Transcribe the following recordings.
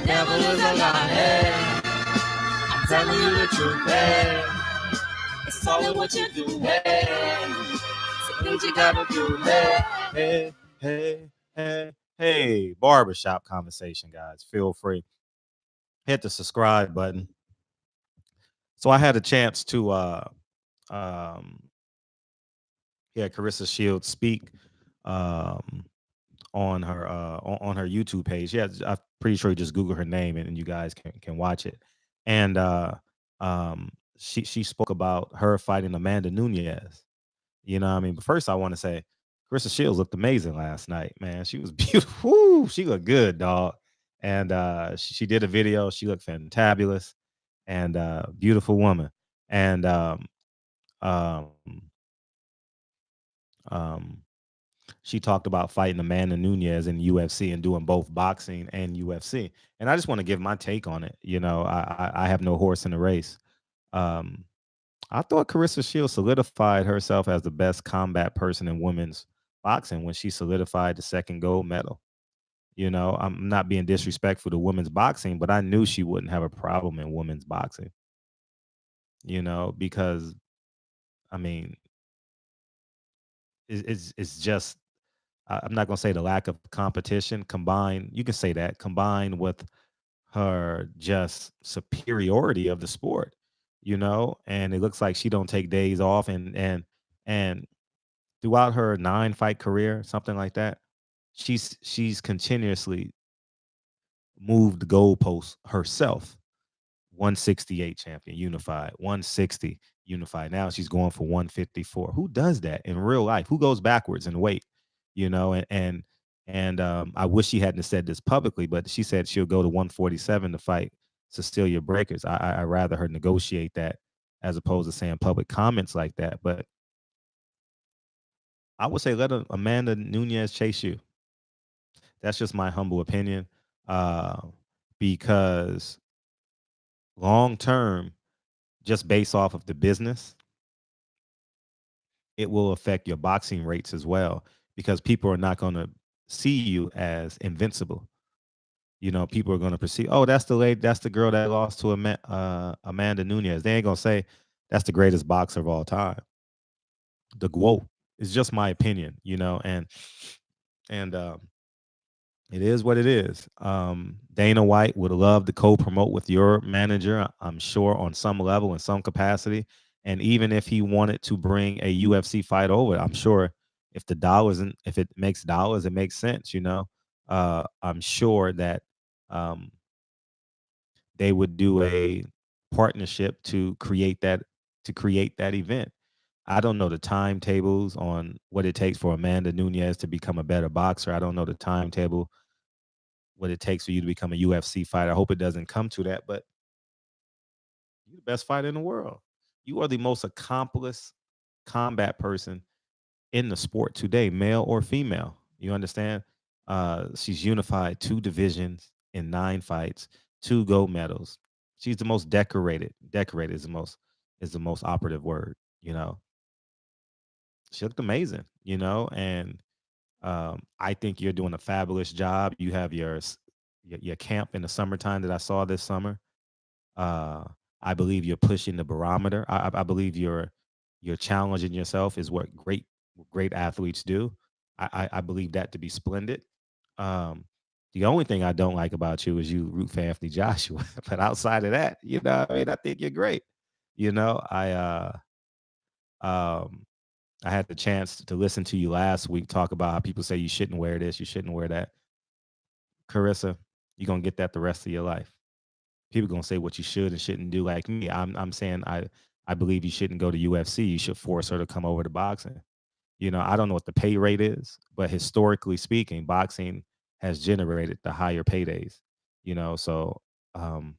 the devil is on my head. I'm telling you the truth, hey. It's all in what you do, hey. So things you gotta do, hey. Barbershop conversation, guys. Feel free. Hit the subscribe button. So I had a chance to um Claressa Shields speak um on her on her YouTube page. Yeah, I'm pretty sure you just Google her name and you guys can watch it. And she spoke about her fighting Amanda Nunez. You know what I mean? But first I want to say Claressa Shields looked amazing last night, man. She was beautiful. Woo, she looked good, dog. And she did a video. She looked fantabulous and beautiful woman. And um, um, she talked about fighting Amanda Nunez in UFC and doing both boxing and UFC. And I just want to give my take on it. You know, I have no horse in the race. Um, I thought Claressa Shields solidified herself as the best combat person in women's boxing when she solidified the second gold medal. You know, I'm not being disrespectful to women's boxing, but I knew she wouldn't have a problem in women's boxing. You know, because I mean, it's just I'm not gonna say the lack of competition combined. You can say that combined with her just superiority of the sport, you know. And it looks like she don't take days off, and throughout her 9 fight career, something like that, she's continuously moved the goalposts herself. 168 champion, unified. 160 unified. Now she's going for 154. Who does that in real life? Who goes backwards in weight? You know, and I wish she hadn't said this publicly, but she said she'll go to 147 to fight Cecilia Breakers. I rather her negotiate that as opposed to saying public comments like that. But I would say let Amanda Nunez chase you. That's just my humble opinion. Uh, because long term, just based off of the business, it will affect your boxing rates as well because people are not going to see you as invincible. You know, people are going to perceive, oh, that's the lady, that's the girl that lost to Amanda Nunez. They ain't going to say that's the greatest boxer of all time. The GWOAT is just my opinion, you know, and it is what it is. Dana White would love to co-promote with your manager, I'm sure, on some level, in some capacity. And even if he wanted to bring a UFC fight over, I'm sure if the dollars and if it makes dollars, it makes sense. You know, I'm sure that um, they would do a partnership to create that event. I don't know the timetables on what it takes for Amanda Nunez to become a better boxer. I don't know the timetable what it takes for you to become a UFC fighter. I hope it doesn't come to that, but you're the best fighter in the world. You are the most accomplished combat person in the sport today, male or female. You understand? She's unified 2 divisions in 9 fights, 2 gold medals. She's the most decorated. Decorated is the most operative word. You know, she looked amazing. You know, and I think you're doing a fabulous job. You have your camp in the summertime that I saw this summer. Uh, I believe you're pushing the barometer. I believe you're challenging yourself is what great athletes do. I believe that to be splendid. Um, the only thing I don't like about you is you root for Anthony Joshua. But outside of that, you know, I mean, I think you're great. You know, um, I had the chance to listen to you last week talk about how people say you shouldn't wear this, you shouldn't wear that. Claressa, you're gonna get that the rest of your life. People gonna say what you should and shouldn't do. Like me, I'm saying I believe you shouldn't go to UFC. You should force her to come over to boxing. You know, I don't know what the pay rate is, but historically speaking, boxing has generated the higher paydays. You know, so um,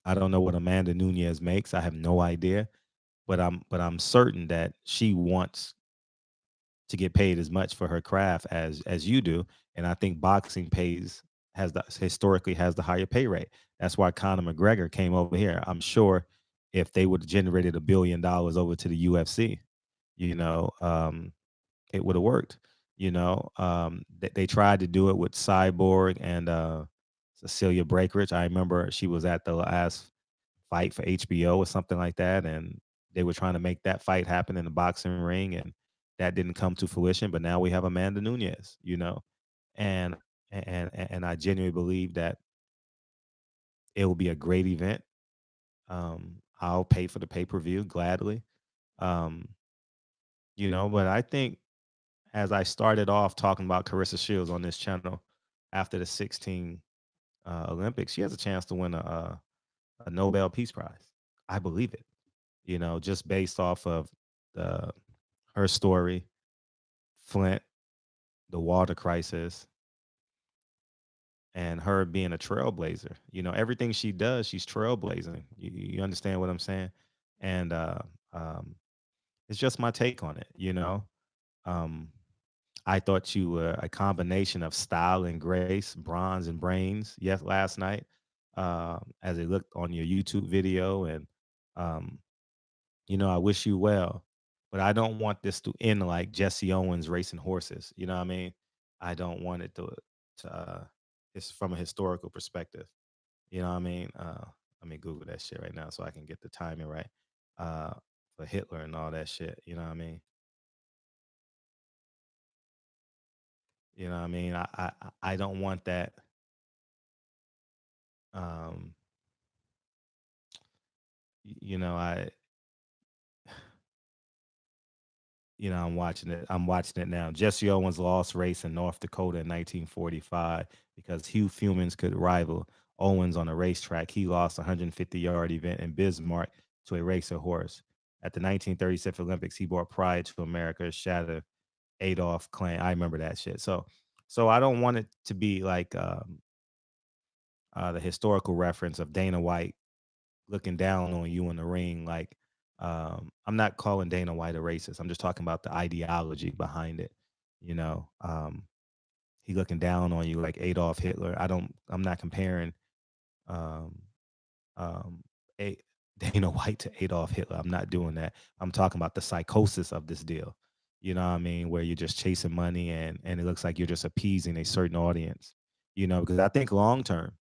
I don't know what Amanda Nunez makes. I have no idea, but I'm certain that she wants to get paid as much for her craft as you do. And I think boxing pays has the historically has the higher pay rate. That's why Conor McGregor came over here. I'm sure if they would have generated $1 billion over to the UFC, you know, it would have worked. You know, they tried to do it with Cyborg and Cecilia Breakridge. I remember she was at the last fight for HBO or something like that, and they were trying to make that fight happen in the boxing ring, and that didn't come to fruition. But now we have Amanda Nunez, and and I genuinely believe that it will be a great event. I'll pay for the pay per view gladly. Um, but I think as I started off talking about Claressa Shields on this channel after the 16 Olympics, she has a chance to win a Nobel Peace Prize. I believe it. Just based off of the her story, Flint, the water crisis, and her being a trailblazer. Everything she does, she's trailblazing. You understand what I'm saying? And um, it's just my take on it. Um, I thought you were a combination of style and grace, bronze and brains. Yes, last night, as I looked on your YouTube video, and um, I wish you well, but I don't want this to end like Jesse Owens racing horses. You know what I mean? I don't want it to it's from a historical perspective. You know what I mean? Let me Google that shit right now so I can get the timing right. Uh, for Hitler and all that shit. You know what I mean? You know what I mean? I don't want that. Um, I I'm watching it now. Jesse Owens lost race in North Dakota in 1945 because Hugh Fumans could rival Owens on a racetrack. He lost a 150-yard event in Bismarck to a racer horse. At the 1936 Olympics, he brought pride to America, shattered Adolf Klein. I remember that shit. So I don't want it to be like the historical reference of Dana White looking down on you in the ring. Like, I'm not calling Dana White a racist. I'm just talking about the ideology behind it. He looking down on you like Adolf Hitler. I'm not comparing um, um, a, Dana White to Adolf Hitler. I'm not doing that. I'm talking about the psychosis of this deal. You know what I mean? Where you're just chasing money, and it looks like you're just appeasing a certain audience. Because I think long term,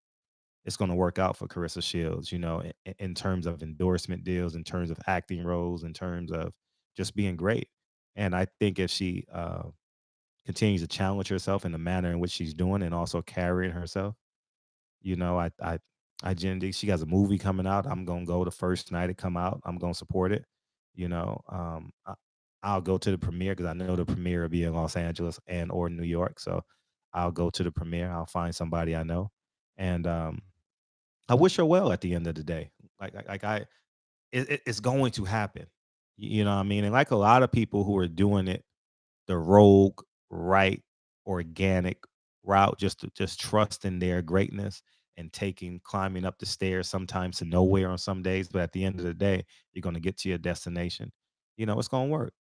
it's going to work out for Claressa Shields, in terms of endorsement deals, in terms of acting roles, in terms of just being great. And I think if she continues to challenge herself in the manner in which she's doing and also carrying herself, I genuinely, she has a movie coming out. I'm gonna go the first night it come out. I'm gonna support it. I'll go to the premiere because I know the premiere will be in Los Angeles and or New York. So I'll go to the premiere. I'll find somebody I know, and I wish her well at the end of the day. It's going to happen. You know what I mean? And like a lot of people who are doing it the rogue, right, organic route, just trusting their greatness and climbing up the stairs sometimes to nowhere on some days. But at the end of the day, you're gonna get to your destination. It's gonna work.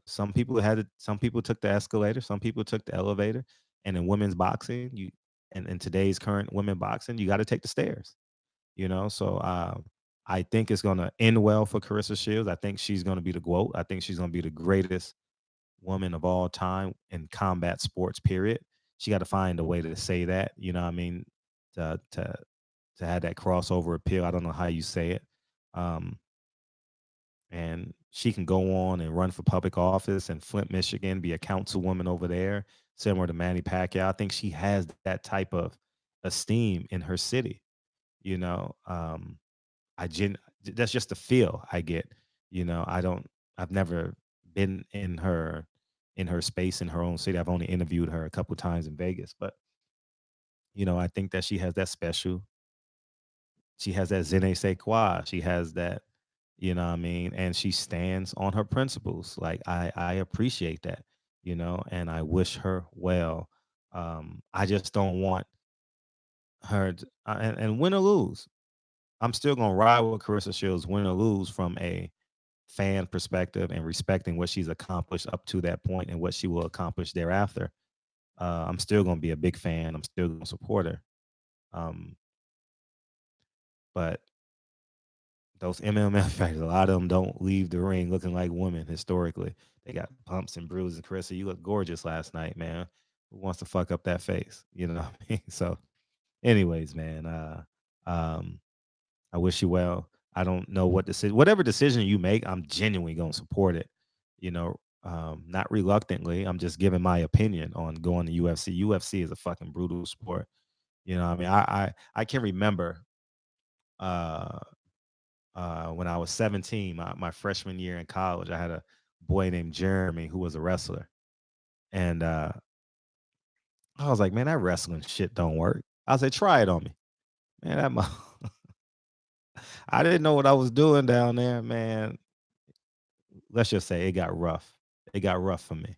Some people some people took the escalator, some people took the elevator. And in women's boxing, and in today's current women boxing, you got to take the stairs. So I think it's gonna end well for Claressa Shields. I think she's gonna be the GOAT. I think she's gonna be the greatest woman of all time in combat sports, period. She got to find a way to say that, you know what I mean? To have that crossover appeal. I don't know how you say it. Um, and she can go on and run for public office in Flint, Michigan, be a councilwoman over there, similar to Manny Pacquiao. I think she has that type of esteem in her city. You know, um, that's just the feel I get. I don't. I've never been in her space in her own city. I've only interviewed her a couple times in Vegas, but I think that she has that special. She has that je ne sais quoi. She has that, what I mean, and she stands on her principles. Like I appreciate that, and I wish her well. I just don't want her and win or lose. I'm still gonna ride with Carissa Shields, win or lose, from a fan perspective and respecting what she's accomplished up to that point and what she will accomplish thereafter. I'm still gonna be a big fan. I'm still gonna support her. Um, but those MMA fighters, a lot of them don't leave the ring looking like women historically. They got bumps and bruises. Carissa, you look gorgeous last night, man. Who wants to fuck up that face? You know what I mean? So Anyways, man, um, I wish you well. I don't know what decision, whatever decision you make, I'm genuinely gonna support it. You know, not reluctantly. I'm just giving my opinion on going to UFC. UFC is a fucking brutal sport. You know, what I mean, I can remember uh, when I was 17, my freshman year in college, I had a boy named Jeremy who was a wrestler, and I was like, man, that wrestling shit don't work. I said, try it on me, man. I didn't know what I was doing down there, man. Let's just say it got rough. It got rough for me.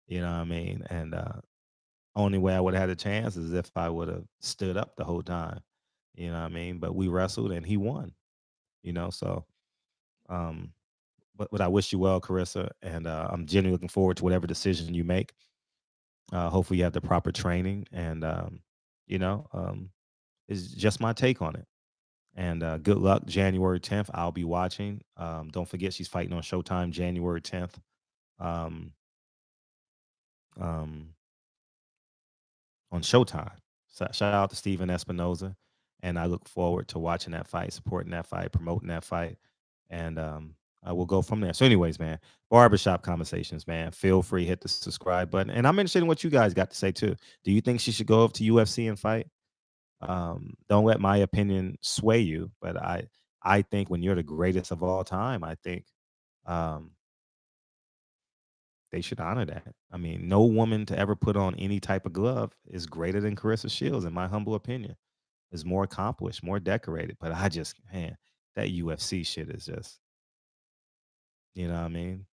You know what I mean? And only way I would have had a chance is if I would have stood up the whole time. You know what I mean? But we wrestled and he won. You know, so um, but I wish you well, Carissa, and I'm genuinely looking forward to whatever decision you make. Hopefully, you have the proper training, and you know, it's just my take on it. And good luck, January 10th. I'll be watching. Don't forget, she's fighting on Showtime January 10th. Um, um, on Showtime. So shout out to Steven Espinoza, and I look forward to watching that fight, supporting that fight, promoting that fight, and I will go from there. So, anyways, man, barbershop conversations, man. Feel free hit the subscribe button, and I'm interested in what you guys got to say too. Do you think she should go up to UFC and fight? Don't let my opinion sway you, but I think when you're the greatest of all time, I think um, they should honor that. I mean, no woman to ever put on any type of glove is greater than Claressa Shields, in my humble opinion. Is more accomplished, more decorated. But I just, man, that UFC shit is just, you know what I mean?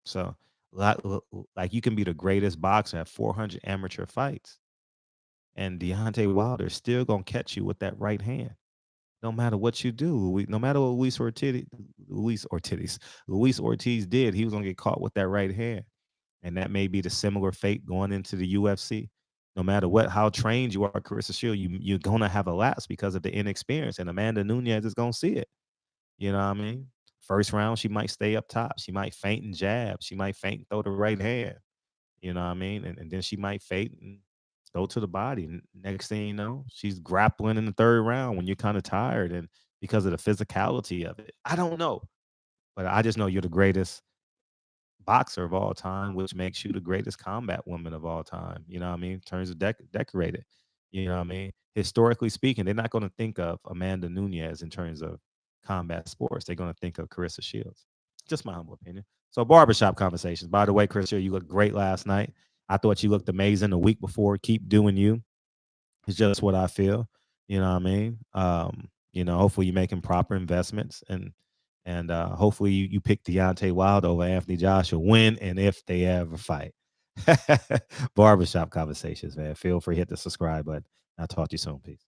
So, like you can be the greatest boxer, have 400 amateur fights, and Deontay Wilder still gonna catch you with that right hand. No matter what you do, no matter what Luis Ortiz did, he was gonna get caught with that right hand. And that may be the similar fate going into the UFC. No matter what, how trained you are, Carissa Shield, you're gonna have a lapse because of the inexperience, and Amanda Nunez is gonna see it. You know what I mean? First round, she might stay up top. She might feint and jab. She might feint and throw the right hand. You know what I mean? And then she might feint and go to the body. Next thing you know, she's grappling in the third round when you're kind of tired and because of the physicality of it. I don't know, but I just know you're the greatest boxer of all time, which makes you the greatest combat woman of all time. You know what I mean? In terms of decorated. You know what I mean? Historically speaking, they're not going to think of Amanda Nunez in terms of combat sports. They're going to think of Carissa Shields. Just my humble opinion. So barbershop conversations. By the way, Carissa, you looked great last night. I thought you looked amazing the week before. Keep doing you. It's just what I feel. You know what I mean? Hopefully you're making proper investments and hopefully you pick Deontay Wilder over Anthony Joshua when and if they ever fight. Barbershop conversations, man. Feel free to hit the subscribe button. I'll talk to you soon. Peace.